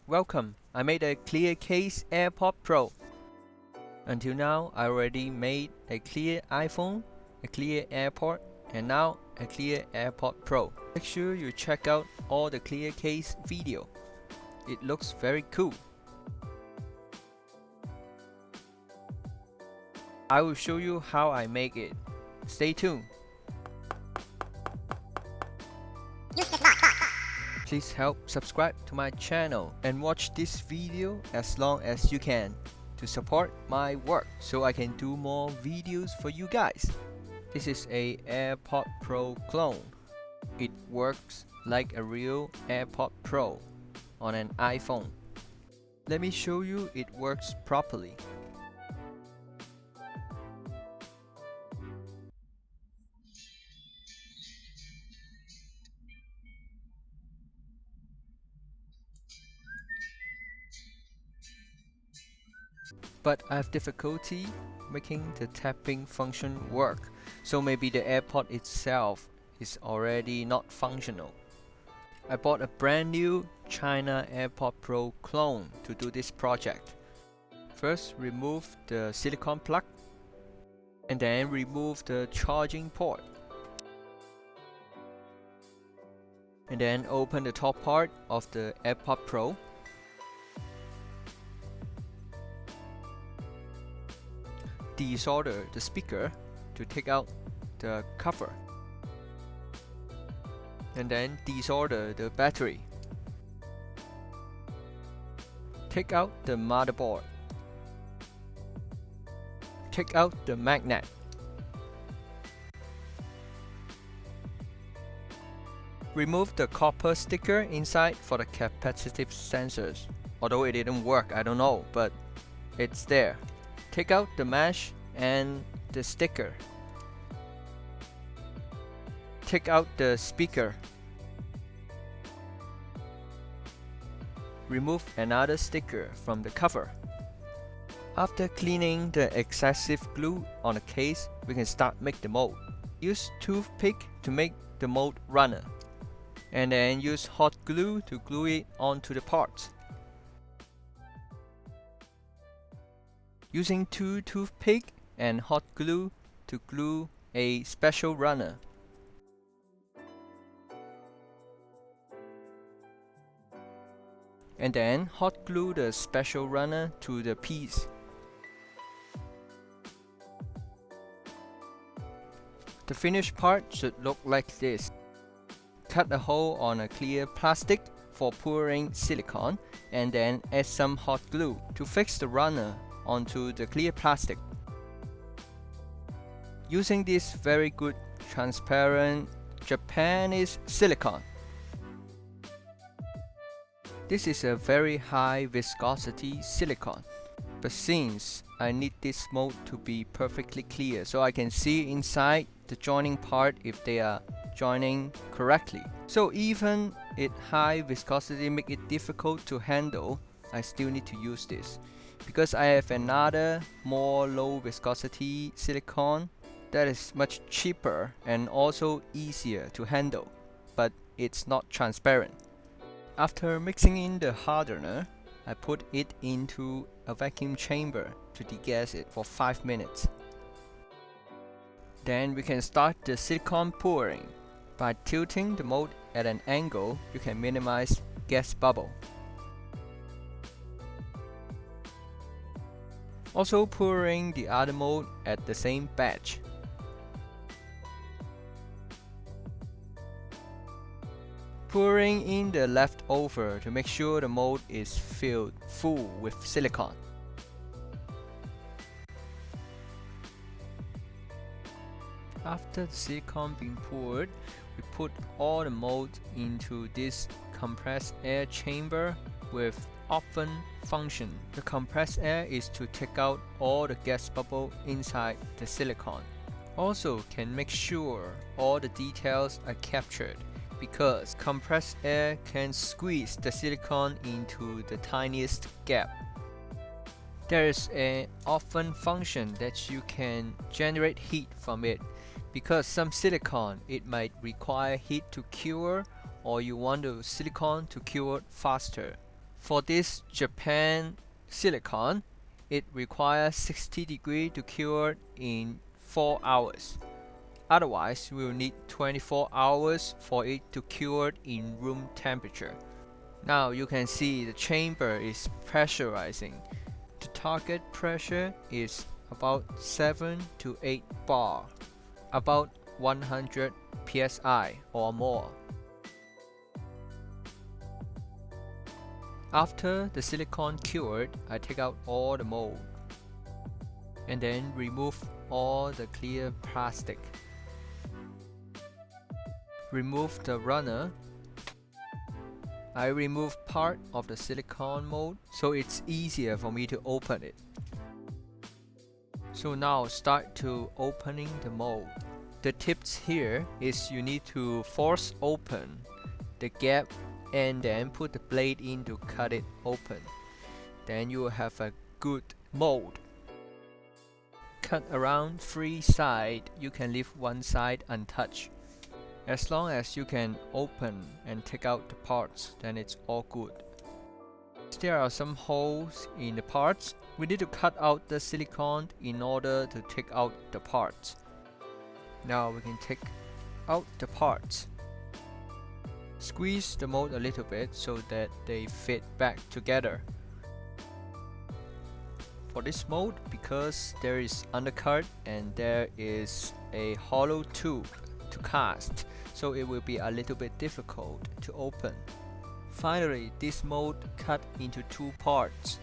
Welcome! I made a clear case AirPods Pro. Until now, I already made a clear iPhone, a clear AirPod, and now a clear AirPods Pro. Make sure you check out all the clear case video. It looks very cool. I will show you how I make it. Stay tuned. Please help subscribe to my channel and watch this video as long as you can to support my work so I can do more videos for you guys. This is a AirPods Pro Clone. It works like a real AirPods Pro on an iPhone. Let me show you it works properly. But I have difficulty making the tapping function work, so maybe the AirPod itself is already not functional. I bought a brand new China AirPods Pro Clone to do this project. First, remove the silicone plug and then remove the charging port. And then open the top part of the AirPods Pro. Desolder the speaker to take out the cover, and then desolder the battery. Take out the motherboard. Take out the magnet. Remove the copper sticker inside for the capacitive sensors. Although it didn't work, I don't know, but it's there. Take out the mesh and the sticker. Take out the speaker. Remove another sticker from the cover. After cleaning the excessive glue on the case, we can start make the mold. Use toothpick to make the mold runner, and then use hot glue to glue it onto the parts. Using two toothpicks and hot glue to glue a special runner. And then hot glue the special runner to the piece. The finished part should look like this. Cut a hole on a clear plastic for pouring silicone and then add some hot glue to fix the runner onto the clear plastic. Using this very good transparent Japanese silicone. This is a very high viscosity silicone, but since I need this mold to be perfectly clear so I can see inside the joining part if they are joining correctly. So even if high viscosity make it difficult to handle, I still need to use this. Because I have another more low viscosity silicone that is much cheaper and also easier to handle, but it's not transparent. After mixing in the hardener, I put it into a vacuum chamber to degas it for 5 minutes. Then we can start the silicone pouring. By tilting the mold at an angle, you can minimize gas bubble. Also pouring the other mold at the same batch. Pouring in the leftover to make sure the mold is filled full with silicone. After the silicone being poured, we put all the mold into this compressed air chamber with open function. The compressed air is to take out all the gas bubble inside the silicone. Also can make sure all the details are captured, because compressed air can squeeze the silicone into the tiniest gap. There is an open function that you can generate heat from it, because some silicone it might require heat to cure, or you want the silicone to cure faster. For this Japan silicone, it requires 60 degrees to cure in 4 hours. Otherwise, we'll need 24 hours for it to cure in room temperature. Now you can see the chamber is pressurizing. The target pressure is about 7 to 8 bar, about 100 psi or more. After the silicone cured, I take out all the mold and then remove all the clear plastic. Remove the runner. I remove part of the silicone mold so it's easier for me to open it. So now start to opening the mold. The tips here is you need to force open the gap and then put the blade in to cut it open. Then you will have a good mold. Cut around 3 sides, you can leave one side untouched. As long as you can open and take out the parts, then it's all good. There are some holes in the parts. We need to cut out the silicone in order to take out the parts. Now we can take out the parts. Squeeze the mold a little bit so that they fit back together. For this mold, because there is undercut and there is a hollow tube to cast, so it will be a little bit difficult to open. Finally, this mold cut into 2 parts.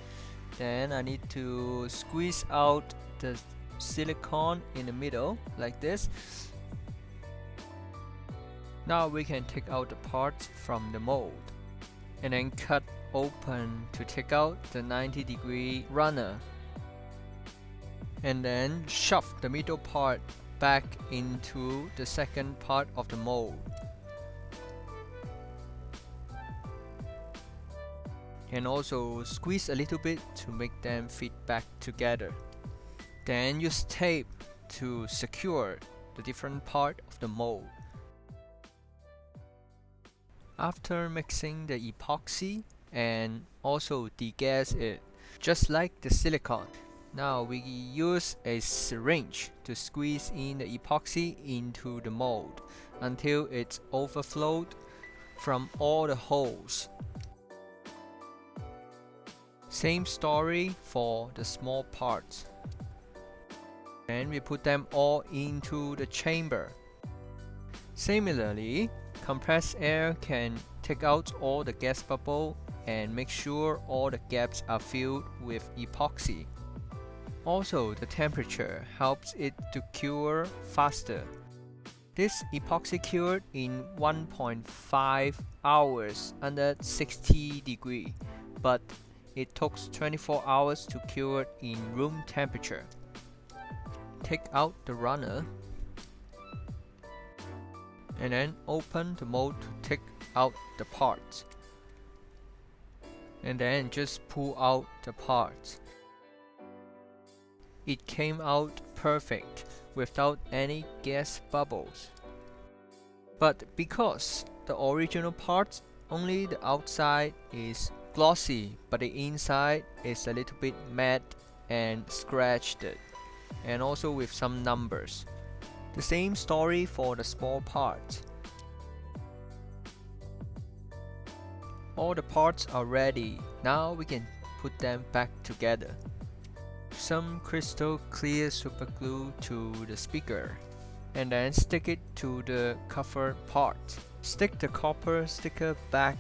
Then I need to squeeze out the silicone in the middle like this. Now we can take out the parts from the mold and then cut open to take out the 90-degree runner, and then shove the middle part back into the second part of the mold. And also squeeze a little bit to make them fit back together. Then use tape to secure the different part of the mold. After mixing the epoxy and also degas it, just like the silicone. Now we use a syringe to squeeze in the epoxy into the mold until it's overflowed from all the holes. Same story for the small parts. And we put them all into the chamber. Similarly, compressed air can take out all the gas bubble and make sure all the gaps are filled with epoxy. Also, the temperature helps it to cure faster. This epoxy cured in 1.5 hours under 60 degrees, but it took 24 hours to cure in room temperature. Take out the runner and then open the mold to take out the parts. And then just pull out the parts. It came out perfect without any gas bubbles. But because the original parts, only the outside is glossy, but the inside is a little bit matte and scratched, and also with some numbers. The same story for the small parts. All the parts are ready. Now we can put them back together. Some crystal clear super glue to the speaker and then stick it to the cover part. Stick the copper sticker back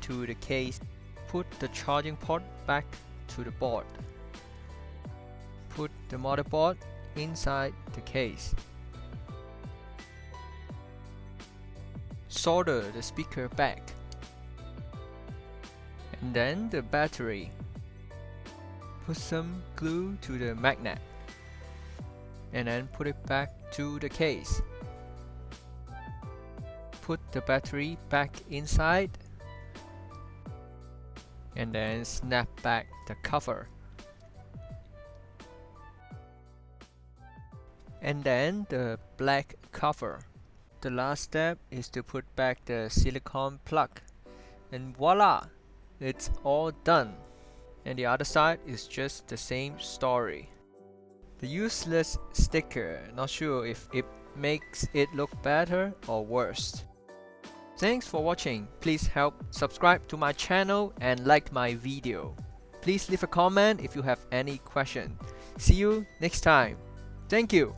to the case. Put the charging port back to the board. Put the motherboard inside the case. Solder the speaker back. And then the battery. Put some glue to the magnet and then put it back to the case. Put the battery back inside and then snap back the cover. And then the black cover. The last step is to put back the silicone plug, and voila! it's all done. And the other side is just the same story. The useless sticker, not sure if it makes it look better or worse. Thanks for watching. Please help subscribe to my channel and like my video. Please leave a comment if you have any question. See you next time. Thank you.